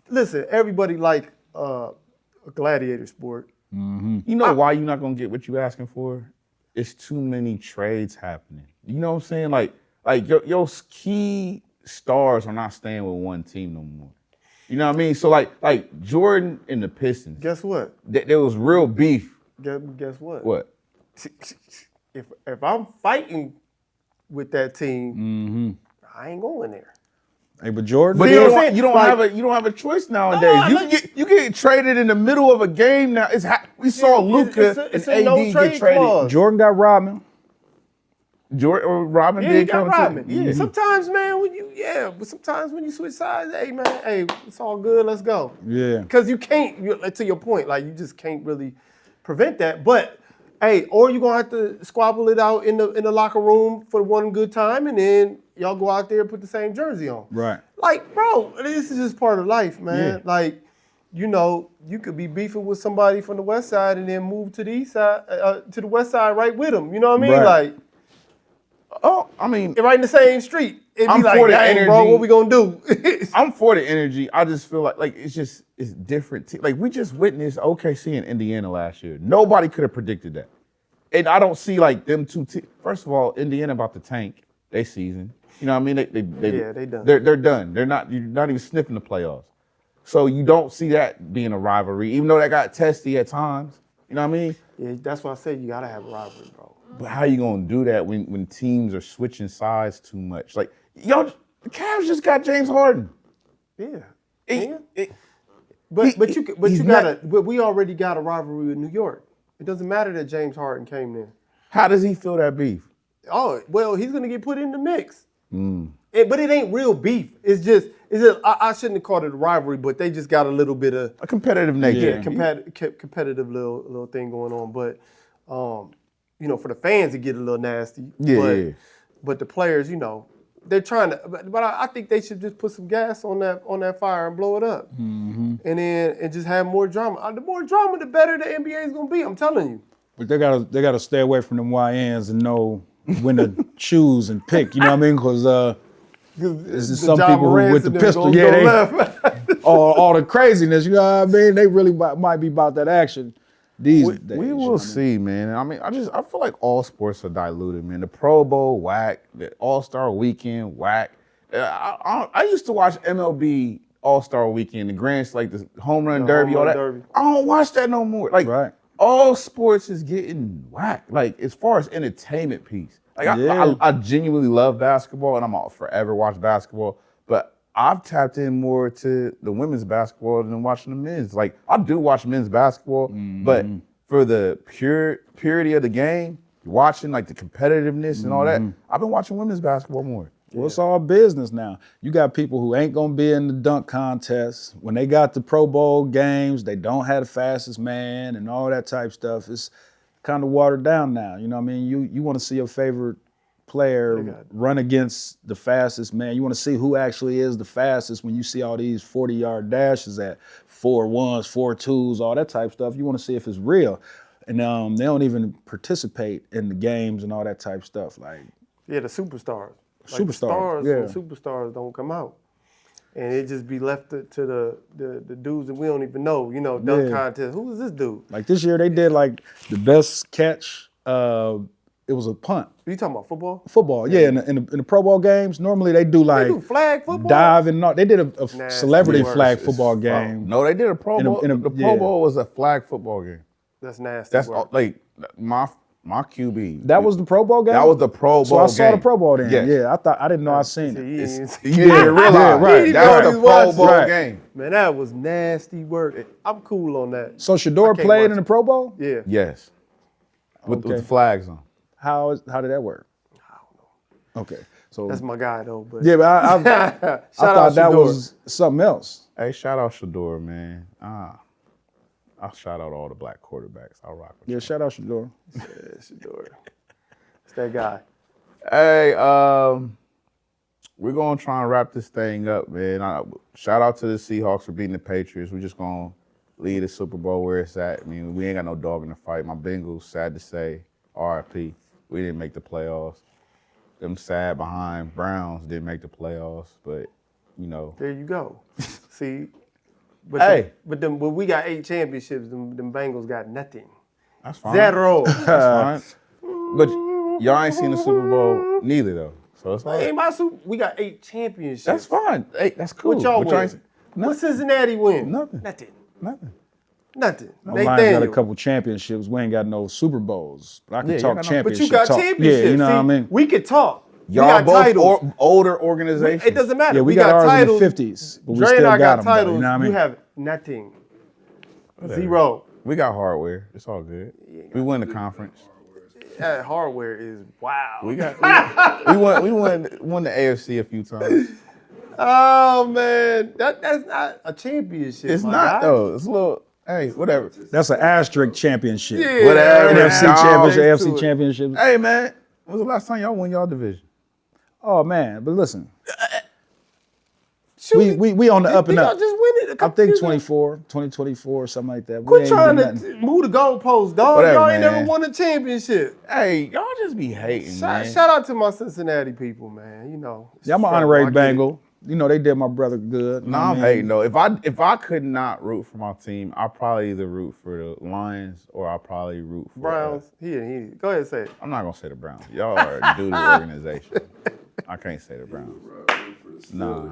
Listen, everybody like a gladiator sport. You know why you're not gonna get what you asking for? It's too many trades happening. You know what I'm saying? Like your key stars are not staying with one team no more. You know what I mean? So like Jordan and the Pistons. Guess what? There was real beef. Guess what? What? If I'm fighting with that team, I ain't going there. Hey, but Jordan, But See you what I'm don't, saying? you don't Like- have a choice nowadays. You get traded in the middle of a game now. We saw Luka it's and a no AD trade get traded. clause. Jordan got Rodman. Jordan or Robin Yeah, he did got come Rodman. too. Yeah. Sometimes, man, but sometimes when you switch sides, hey, man, hey, it's all good. Let's go. Yeah. Because you can't, to your point, like you just can't really prevent that. But hey, or you're gonna have to squabble it out in the locker room for one good time, and then y'all go out there and put the same jersey on. Right. Like, bro, this is just part of life, man. Yeah. Like, you know, you could be beefing with somebody from the west side and then move to the east side, to the west side right with them. You know what I mean? Right. Like, Oh, I mean, right in the same street. It'd be I'm like, for the dang, bro, energy. what we gonna do? I'm for the energy. I just feel like it's different. Like we just witnessed OKC and Indiana last year. Nobody could have predicted that. And I don't see like them two teams. First of all, Indiana about to tank. They season. You know what I mean? They done. They're done. You're not even sniffing the playoffs. So you don't see that being a rivalry, even though that got testy at times. You know what I mean? Yeah, that's why I said you gotta have a rivalry, bro. But how you gonna do that when teams are switching sides too much? Like, the Cavs just got James Harden. Yeah. It- But we already got a rivalry with New York. It doesn't matter that James Harden came there. How does he feel that beef? Oh, well, he's gonna get put in the mix. But it ain't real beef. It's just I shouldn't have called it a rivalry, but they just got a little bit of A competitive nature. competitive little thing going on. But you know, for the fans, it get a little nasty. Yeah. But the players, you know, they're trying to. But I think they should just put some gas on that fire and blow it up, and just have more drama. The more drama, the better the NBA is gonna be. I'm telling you. But they gotta stay away from them YNs and know when to choose and pick. You know what I mean? Because this is some people who with the pistol, all the craziness. You know what I mean? They really might be about that action these days. We you know will what I mean? see, man. I mean, I feel like all sports are diluted, man. The Pro Bowl, whack. The All-Star Weekend, whack. I used to watch MLB All-Star Weekend, the like the home run derby, home all run that. derby. I don't watch that no more. Like, Right. all sports is getting whack. Like, as far as entertainment piece. Like, Yeah. I genuinely love basketball, and I'll forever watch basketball. But I've tapped in more to the women's basketball than watching the men's. Like, I do watch men's basketball, but for the purity of the game, watching like the competitiveness and all that, I've been watching women's basketball more. Well, it's all business now. You got people who ain't gonna be in the dunk contest. When they got the Pro Bowl games, they don't have the fastest man and all that type stuff. It's kind of watered down now. You know what I mean? You want to see your favorite player run against the fastest man. You want to see who actually is the fastest when you see all these 40-yard dashes at 4.1s, 4.2s, all that type stuff. You want to see if it's real. And they don't even participate in the games and all that type stuff. Like, Yeah, the superstars. Superstars, The superstars don't come out. And it just be left to the dudes that we don't even know, you know, dunk contest. Who is this dude? Like this year, they did like the best catch it was a punt. You talking about football? Football, yeah. In the Pro Bowl games, normally they do like They do flag football? dive and they did a celebrity work. flag football game. No, they did a Pro Bowl. The Pro yeah. Bowl was a flag football game. That's nasty. That's work. like my QB. That was the Pro Bowl game? That was the Pro Bowl So I saw game. the Pro Bowl then. Yes. Yeah, I didn't know I seen it. You didn't realize. Yeah, right. That was the Pro Bowl Right. game. Man, that was nasty work. I'm cool on that. So Shador I can't played watch in the it. Pro Bowl? Yeah. Yes. With Okay. the flags on. How did that work? I don't know. Okay. So That's my guy though. But yeah, but I Shout thought out that Shador. was something else. Hey, shout out Shador, man. I'll shout out all the black quarterbacks. I'll rock with Yeah, you. shout out Shador. Yeah, Shador. It's that guy. Hey, we're gonna try and wrap this thing up, man. Shout out to the Seahawks for beating the Patriots. We're just gonna leave the Super Bowl where it's at. I mean, we ain't got no dog in the fight. My Bengals, sad to say, RIP. We didn't make the playoffs. Them sad behind Browns didn't make the playoffs, but you know. There you go. See, but Hey. but we got 8 championships. Them Bengals got nothing. That's fine. 0. That's fine. But y'all ain't seen the Super Bowl neither though. So it's like, Ain't my super. We got 8 championships. that's fine. Hey, that's cool. What y'all But win? What Cincinnati win? Nothing. Nothing. Nothing. Nothing. My Lions got a couple championships. We ain't got no Super Bowls. But I can Yeah, you talk got no- championship But you got talk. championships. Yeah, you know See, what I mean? We could talk. Y'all we got both titles. older organizations. It doesn't matter. Yeah, we got ours in the 50s, but we Dre still and I got got them, though, titles. you know what I mean? You have nothing. Whatever. 0. We got hardware. It's all good. We won the conference. That hardware is wow. We won the AFC a few times. Oh man, that's not a championship. It's my not guy. though. It's a little. Hey, whatever. That's an asterisk championship. Yeah, Whatever. NFC Dog. championship, Next to AFC it. championship. Hey man, when was the last time y'all won y'all division? Oh man, but listen, Shoot, we on the up and y'all up. just win it. a I couple think years ago. 2024, something like that. We Quit ain't trying done to nothing. move the goalposts, dog. Whatever, y'all ain't man. never won a championship. Hey, y'all just be hating, man. Shout out to my Cincinnati people, man. You know. it's Yeah, I'm an struggle. honorary I get it. Bengal. You know, they did my brother good. No, I'm hating though. If I could not root for my team, I'll probably either root for the Lions or I'll probably root for Browns. He. Go ahead and say it. I'm not gonna say the Browns. Y'all are a duty organization. I can't say the Browns. Nah.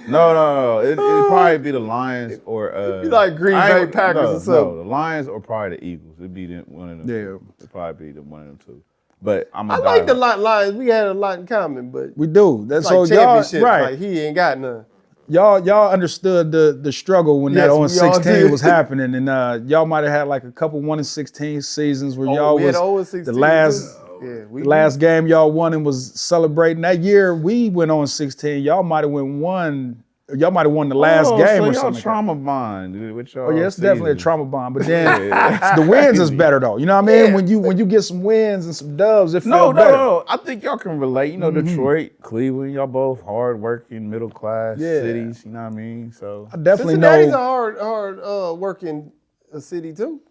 No. It'd probably be the Lions or You like Green Bay Packers or something. No, the Lions or probably the Eagles. It'd be one of them. Yeah. Two. It'd probably be one of them two. But I'm I like the Lions. We had a lot in common, but We do. That's like so y'all championships. right. Like he ain't got none. Y'all understood the struggle when Yes, that we all 0-16 did. was happening, and y'all might have had like a couple 1-16 seasons where y'all we had was 0-16 the last. too. Yeah, we The last game y'all won and was celebrating that year. We went on 16. Y'all might have won the last game so or y'all something. trauma bond dude, with y'all. Oh yeah, it's definitely a season. trauma bomb. But then Yeah. the wins is better though. You know what I mean? Yeah. When you get some wins and some dubs, it feels No. better. I think y'all can relate. You know, Detroit, Cleveland, y'all both hard-working, middle-class Yeah. cities. You know what I mean? So I definitely Cincinnati's a know. hard working city too.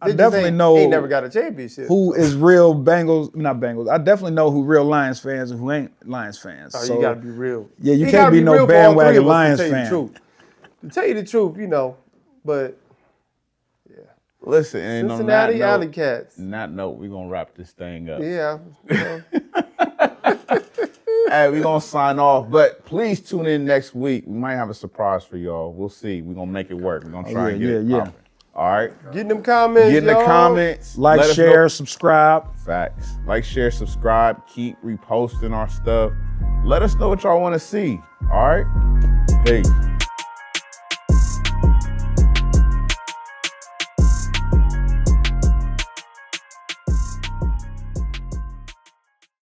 I definitely know Ain't never got a championship. who is real Bengals, not Bengals. I definitely know who real Lions fans and who ain't Lions fans. Oh, So, you gotta be real. yeah, you You can't gotta be no real for all three bandwagon of us, Lions to tell you fan. the truth. To tell you the truth, you know, but listen, and Cincinnati on Alley that Cats. note, we're gonna wrap this thing up. Yeah. You know. Hey, we're gonna sign off, but please tune in next week. We might have a surprise for y'all. We'll see. We're gonna make it work. We're gonna try and get it popping. All right. Get in them comments. Get in the y'all. comments. Like, Let us share, know- subscribe. Facts. Like, share, subscribe. Keep reposting our stuff. Let us know what y'all want to see. All right. Peace.